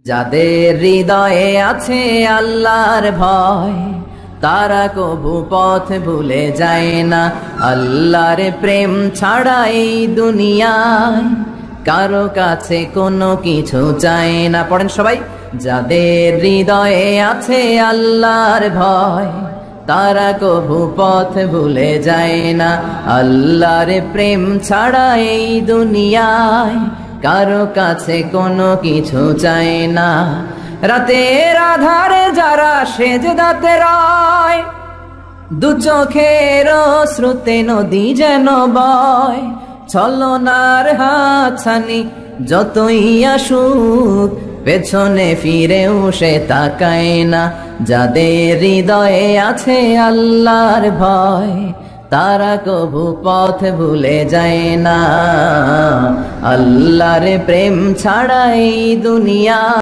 যাদের হৃদয়ে আছে আল্লাহর ভয়, তারা কবু পথ ভুলে যায় না। আল্লাহর প্রেম ছাড়া এই দুনিয়ায় কারো কাছে কোনো কিছু চায় না। পড়েন সবাই। যাদের হৃদয়ে আছে আল্লাহর ভয়, তারা কবু পথ ভুলে যায় না। আল্লাহর প্রেম ছাড়া এই দুনিয়ায় কারো কাছে কোনো কিছু চায় না। রাতের আধারে যারা সেজদাতে রয়, দু চোখের শ্রুতে নদী যেন বয়। ছলনার হাতছানি যতই আসুক, পেছনে ফিরেও সে তাকায় না। যাদের হৃদয়ে আছে আল্লাহর ভয়, তারা কবু পথ ভুলে যায় না। আল্লাহর প্রেম ছাড়া এই দুনিয়া